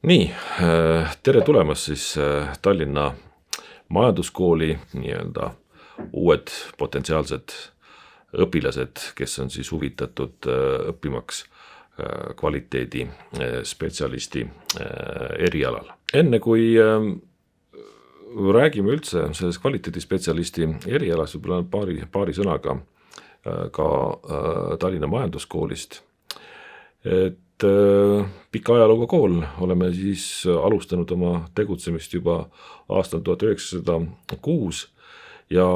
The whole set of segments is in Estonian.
Nii, tere tulemast siis Tallinna majanduskooli nii-öelda uued potentsiaalsed õpilased, kes on siis huvitatud õppimaks kvaliteedi spetsialisti erialal. Enne kui räägime üldse sellest kvaliteedispetsialisti erialast, võib-olla paari sõnaga ka Tallinna majanduskoolist. Et pika ajalooga kool, oleme siis alustanud oma tegutsemist juba aastal 1906 ja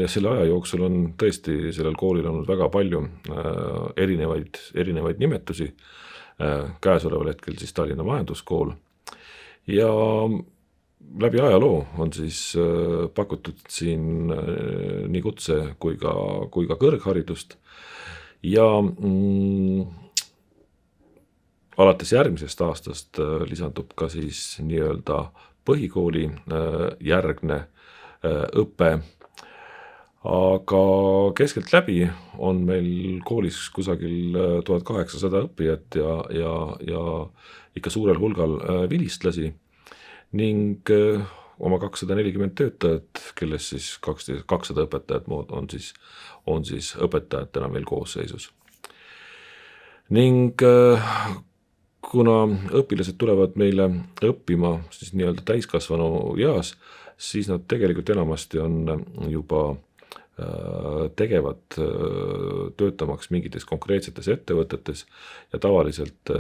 selle aja jooksul on tõesti sellel koolil olnud väga palju erinevaid nimetusi, käesoleval hetkel siis Tallinna majanduskool. Ja läbi ajaloo on siis pakutud siin nii kutse kui ka kõrgharidust ja alates järgmisest aastast lisandub ka siis nii-öelda põhikooli järgne õpe, aga keskelt läbi on meil koolis kusagil 1800 õppijat ja ikka suurel hulgal vilistlasi ning oma 240 töötajat, kellest siis 200 õpetajat on siis õpetajatena meil koosseisus. Ning kuna õpilased tulevad meile õppima siis nii-öelda täiskasvanu eas, siis nad tegelikult enamasti on juba tegevad töötamaks mingites konkreetsetes ettevõtetes ja tavaliselt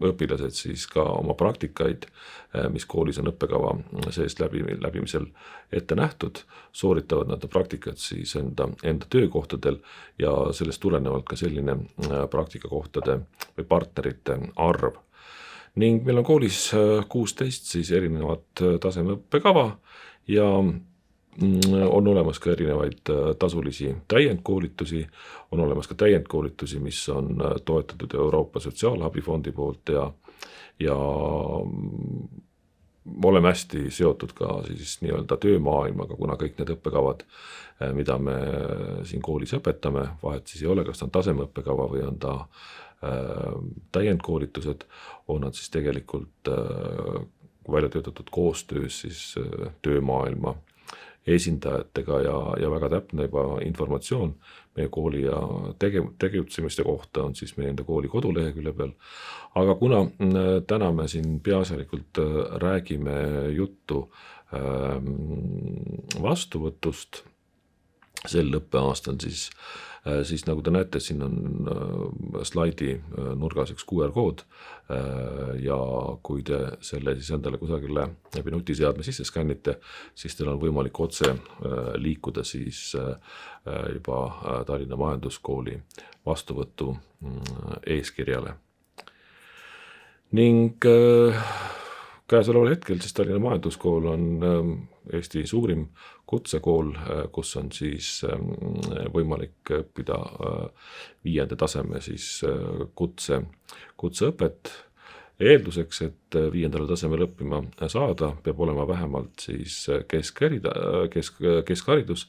õpilased siis ka oma praktikaid, mis koolis on õppekava seest läbimisel ette nähtud, sooritavad nad praktikat siis enda töökohtadel ja sellest tulenevalt ka selline praktikakohtade või partnerite arv. Ning meil on koolis 16 siis erinevat taseme õppekava ja on olemas ka erinevaid tasulisi täiendkoolitusi, on olemas ka täiendkoolitusi, mis on toetatud Euroopa Sotsiaalabifondi poolt ja oleme hästi seotud ka siis nii-öelda töömaailmaga, kuna kõik need õppekavad, mida me siin koolis õpetame, vahet siis ei ole, kas ta on tasemeõppekava või on ta täiendkoolitused, on nad siis tegelikult välja töötatud koostöös siis töömaailma esindajatega ja väga täpne juba informatsioon meie kooli ja tegutsemiste kohta on siis meie enda kooli kodulehekülje peal. Aga kuna täna me siin peaasjalikult räägime juttu vastuvõtust sel õppeaastal, siis nagu te näete, siin on slaidi nurgas üks QR-kood ja kui te selle siis endale kusagile läbi nutiseadme sisse skännite, siis teil on võimalik otse liikuda siis juba Tallinna majanduskooli vastuvõtu eeskirjale. Ning käesoleval hetkel siis Tallinna majanduskool on Eesti suurim kutsekool, kus on siis võimalik õppida 5. taseme siis kutseõpet. Eelduseks, et 5. tasemel õppima saada, peab olema vähemalt siis keskharidus,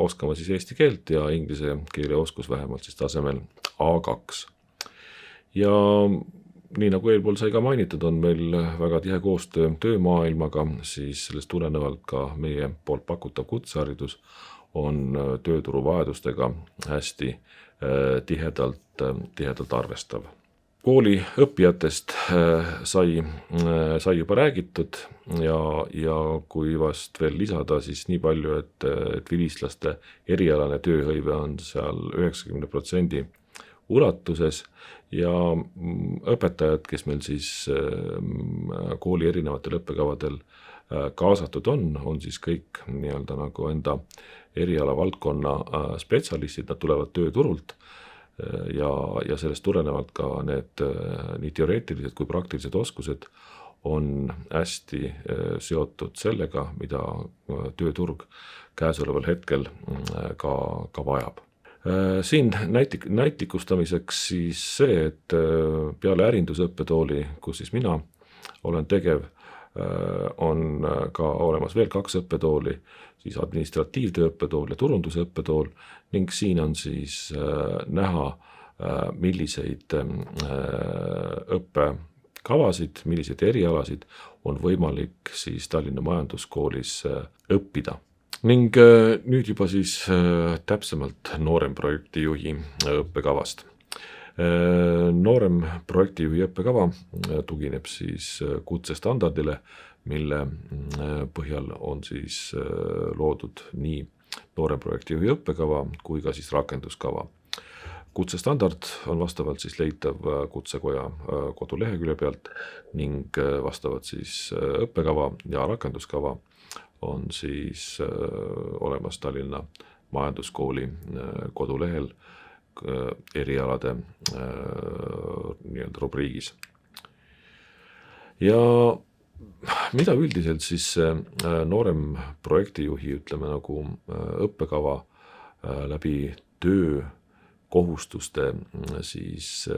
oskama siis eesti keelt ja inglise keele oskus vähemalt siis tasemel A2. Ja nii nagu eelpool sai ka mainitud, on meil väga tihe koostöö töömaailmaga, siis sellest tulenevalt ka meie poolt pakutav kutseharidus on tööturu vajadustega hästi tihedalt arvestav. Kooli õppijatest sai juba räägitud ja kui vast veel lisada, siis nii palju, et vilistlaste erialane tööhõive on seal 90% ulatuses ja õpetajad, kes meil siis kooli erinevatel õppekavadel kaasatud on siis kõik nii-öelda nagu enda eriala valdkonna spetsialistid, nad tulevad tööturult ja sellest tulenevalt ka need nii teoreetilised kui praktilised oskused on hästi seotud sellega, mida tööturg käesoleval hetkel ka vajab. Siin näitlikustamiseks siis see, et peale ärindusõppetooli, kus siis mina olen tegev, on ka olemas veel 2 õppetooli, siis administratiivtöö õppetool ja turunduse õppetool ning siin on siis näha milliseid õppekavasid, milliseid erialasid on võimalik siis Tallinna Majanduskoolis õppida. Ning nüüd juba siis täpsemalt noorem projektijuhi õppekavast. Noorem projektijuhi õppekava tugineb siis kutsestandardile, mille põhjal on siis loodud nii noorem projektijuhi õppekava kui ka siis rakenduskava. Kutsestandard on vastavalt siis leitav Kutsekoja kodulehekülje pealt ning vastavalt siis õppekava ja rakenduskava on siis olemas Tallinna Majanduskooli kodulehel erialade nii-öelda rubriigis. Ja mida üldiselt siis noorem projektijuhi, ütleme nagu õppekava läbi töökohustuste siis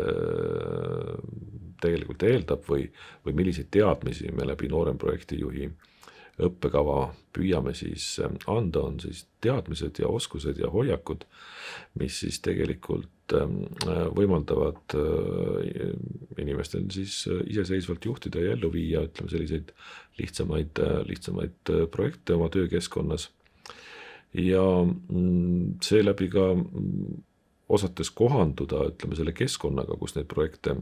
tegelikult eeldab või milliseid teadmisi me läbi noorem projektijuhi õppekava püüame siis anda, on siis teadmised ja oskused ja hoiakud, mis siis tegelikult võimaldavad inimestel siis iseseisvalt juhtida ja ellu viia, ütleme selliseid lihtsamaid projekte oma töökeskkonnas. Ja seeläbi ka osates kohanduda, ütleme selle keskkonnaga, kus neid projekte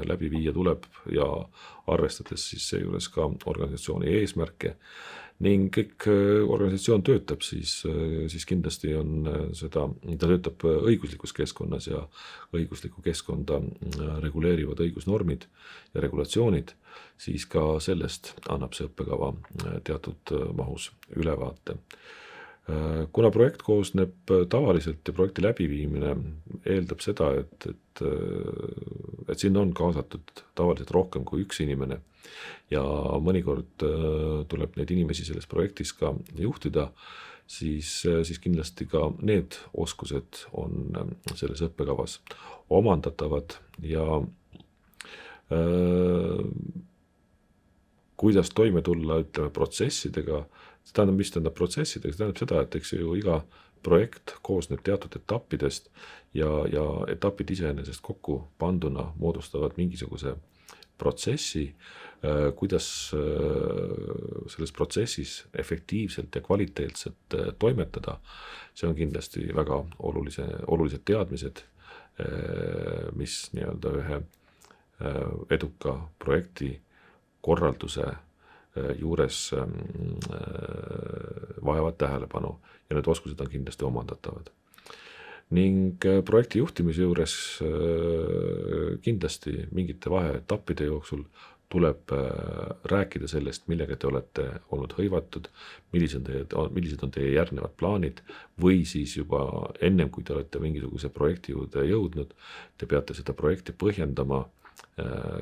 läbi viia tuleb ja arvestades siis seejuures ka organisatsiooni eesmärke ning kõik organisatsioon töötab, siis kindlasti on ta töötab õiguslikus keskkonnas ja õiguslikku keskkonda reguleerivad õigusnormid ja regulatsioonid, siis ka sellest annab see õppekava teatud mahus ülevaate. Kuna projekt koosneb tavaliselt ja projekti läbiviimine eeldab seda, et sinna on kaasatud tavaliselt rohkem kui üks inimene ja mõnikord tuleb neid inimesi selles projektis ka juhtida, siis kindlasti ka need oskused on selles õppekavas omandatavad ja kuidas toime tulla, ütleme, protsessidega. See tähendab, mis tähendab protsessidega, see tähendab seda, et eks ju iga projekt koosneb teatud etappidest ja etapid iseenesest kokku panduna moodustavad mingisuguse protsessi, kuidas selles protsessis efektiivselt ja kvaliteetselt toimetada. See on kindlasti väga olulised teadmised, mis nii-öelda ühe eduka projekti korralduse juures vajavad tähelepanu ja need oskused on kindlasti omandatavad. Ning projekti juhtimise juures kindlasti mingite vaheetappide jooksul tuleb rääkida sellest, millega te olete olnud hõivatud, millised on teie järgnevad plaanid või siis juba ennem, kui te olete mingisuguse projekti juurde jõudnud, te peate seda projekti põhjendama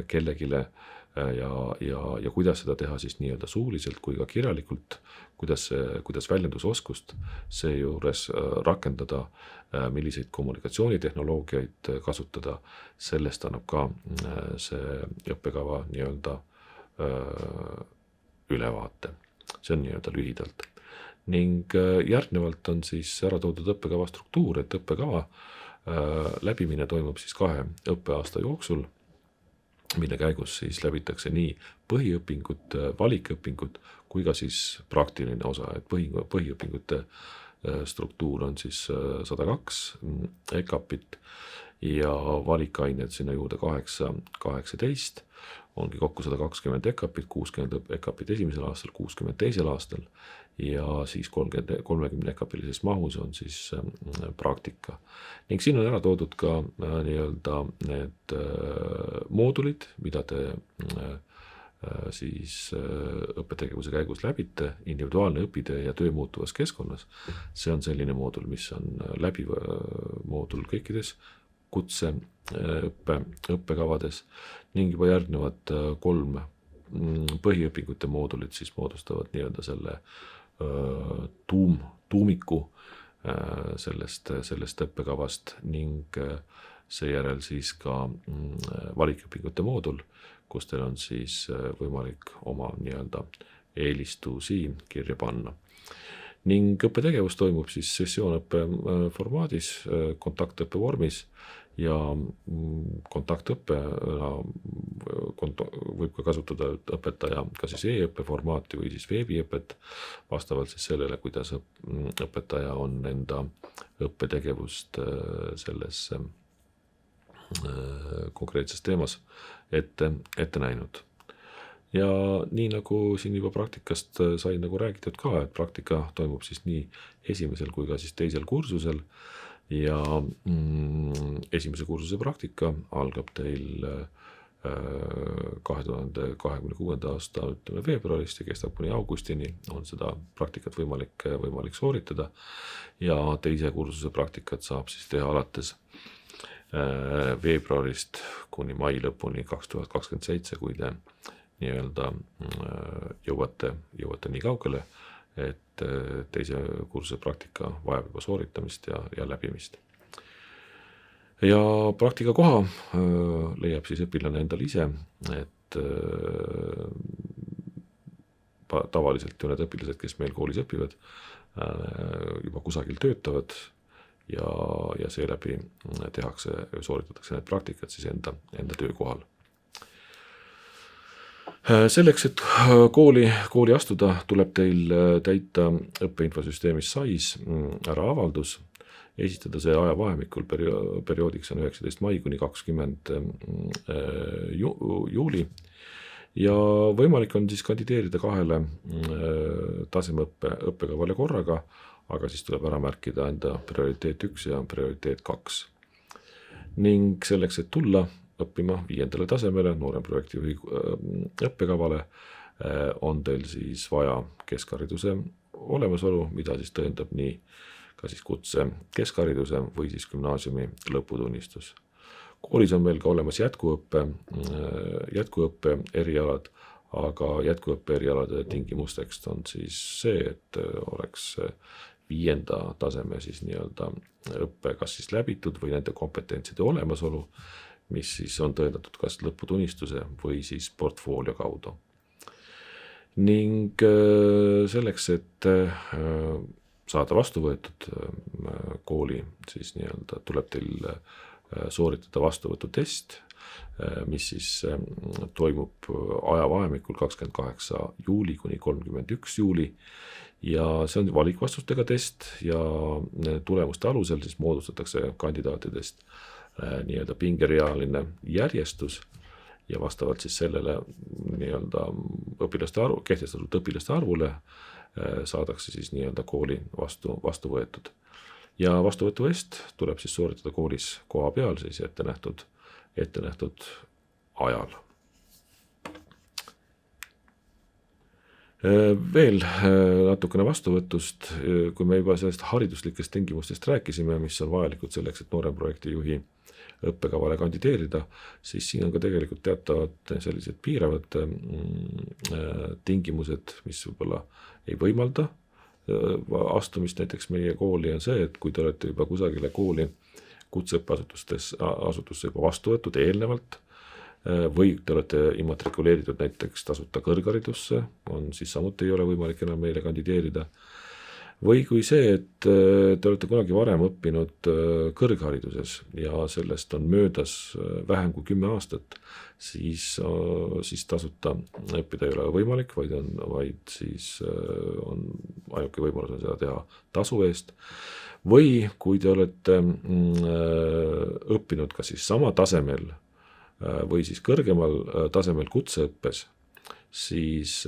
kellegile ja kuidas seda teha siis nii-öelda suuliselt kui ka kirjalikult, kuidas väljendusoskust seejuures rakendada, milliseid kommunikatsioonitehnoloogiaid kasutada, sellest annab ka see õppekava nii-öelda ülevaate. See on nii-öelda lühidalt. Ning järgnevalt on siis ära toodud õppekava struktuur, et õppekava läbimine toimub siis 2 õppeaasta jooksul, mille käigus siis läbitakse nii põhiõpingud, valikõpingud kui ka siis praktiline osa, et põhiõpingute struktuur on siis 102 EKAP-it ja valikained sinna juurde 18, ongi kokku 120 EKAP-it, 60 EKAP-it esimesel aastal, 60 teisel aastal ja siis 30 EKAP-ilises mahus on siis praktika. Ning siin on ära toodud ka nii-öelda need moodulid, mida te siis õppetegevuse käigus läbite, individuaalne õpitee ja töö muutuvas keskkonnas. See on selline moodul, mis on läbiv moodul kõikides kutse õppekavades ning juba järgnevad 3 põhiõpingute moodulit siis moodustavad nii-öelda selle tuumiku sellest õppekavast ning seejärel siis ka valikõpingute moodul, kus teil on siis võimalik oma nii-öelda eelistusi kirja panna. Ning õppetegevus toimub siis sessioonõppe formaadis, kontaktõppe vormis ja kontaktõppe võib ka kasutada õpetaja ka siis e-õppe formaati või siis veebiõpet vastavalt siis sellele, kuidas õpetaja on enda õppetegevust selles konkreetses teemas ette näinud. Ja nii nagu siin juba praktikast sai nagu räägitud ka, et praktika toimub siis nii esimesel kui ka siis teisel kursusel ja esimese kursuse praktika algab teil 2026. aasta veebruarist ja kestab kuni augustini, on seda praktikat võimalik sooritada ja teise kursuse praktikat saab siis teha alates veebruarist kuni mai lõpuni 2027, kui te nii-öelda jõuate nii kaugele, et teise kursuse praktika vajab juba sooritamist ja läbimist. Ja praktika koha leiab siis õpilane endal ise, et tavaliselt ju need õpilased, kes meil koolis õpivad, juba kusagil töötavad ja seeläbi sooritatakse need praktikad siis enda töökohal. Selleks, et kooli astuda, tuleb teil täita õppeinfosüsteemis SAIS ära avaldus, esitada see ajavahemikul perioodiks on 19. mai kuni 20. juuli ja võimalik on siis kandideerida 2 tasemeõppe õppekavale korraga, aga siis tuleb ära märkida enda prioriteet 1 ja prioriteet 2. Ning selleks, et tulla õppima 5. tasemele nooremprojektijuhi õppekavale, on teil siis vaja keskhariduse olemasolu, mida siis tõendab nii ka siis kutse keskhariduse või siis gümnaasiumi lõputunnistus. Koolis on meil ka olemas jätkuõppe erialad, aga jätkuõppe erialade tingimusteks on siis see, et oleks 5. taseme siis nii-öelda õppe kas siis läbitud või nende kompetentside olemasolu, mis siis on tõendatud kas lõputunnistuse või siis portfoolio kaudu. Ning selleks, et saada vastu võetud kooli, siis nii-öelda tuleb teil sooritada vastuvõtutest, mis siis toimub ajavahemikul 28. juuli kuni 31. juuli ja see on valikvastustega test ja tulemuste alusel siis moodustatakse kandidaatidest nii-öelda pingerealine järjestus ja vastavalt siis sellele nii-öelda kehtestatud õpilaste arvule saadakse siis nii-öelda kooli vastu võetud. Ja vastuvõtu eest tuleb siis sooritada koolis koha peal siis ette nähtud ajal. Veel natukene vastuvõtust, kui me juba sellest hariduslikest tingimustest rääkisime, mis on vajalikud selleks, et nooremprojektijuhi õppekavale kandideerida, siis siin on ka tegelikult teatavad sellised piiravad tingimused, mis võib-olla ei võimalda astumist näiteks meie kooli on see, et kui te olete juba kusagile kooli kutseõppeasutusse juba vastu võetud eelnevalt või te olete immatrikuleeritud näiteks tasuta kõrgharidusse, siis samuti ei ole võimalik enam meile kandideerida. Või kui see, et te olete kunagi varem õppinud kõrghariduses ja sellest on möödas vähem kui 10 aastat, siis tasuta õppida ei ole võimalik, vaid siis on ainuke võimalus on seda teha tasu eest. Või kui te olete õppinud ka siis sama tasemel või siis kõrgemal tasemel kutseõppes, siis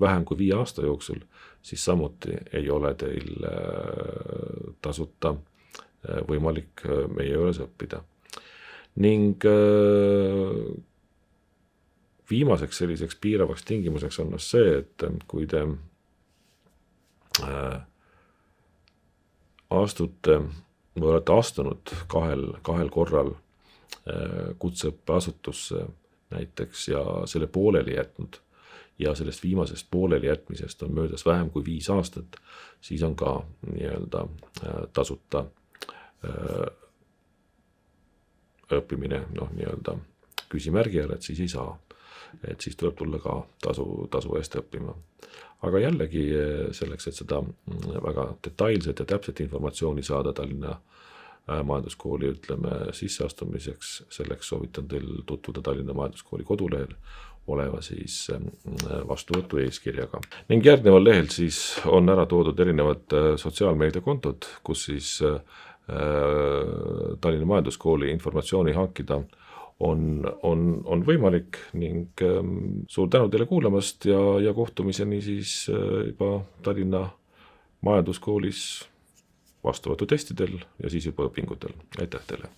vähem kui 5 aasta jooksul, siis samuti ei ole teil tasuta võimalik meie juures õppida. Ning viimaseks selliseks piiravaks tingimuseks on see, et kui te olete astunud kahel korral kutseõppeasutusse näiteks ja selle pooleli jätnud ja sellest viimasest pooleli jätmisest on möödas vähem kui 5 aastat, siis on ka nii-öelda tasuta õppimine nii-öelda küsimärgi all, et siis ei saa. Et siis tuleb tulla ka tasu eest õppima. Aga jällegi selleks, et seda väga detailset ja täpset informatsiooni saada Tallinna majanduskooli, ütleme, sisseastumiseks. Selleks soovitan teil tutvuda Tallinna Majanduskooli kodulehel oleva siis vastuvõtu eeskirjaga. Ning järgneval lehel siis on ära toodud erinevad sotsiaalmeediakontod, kus siis Tallinna Majanduskooli informatsiooni hankida on võimalik ning suur tänu teile kuulamast ja kohtumiseni siis juba Tallinna Majanduskoolis vastuvõtutestidel ja siis juba õpingutel. Aitäh teile!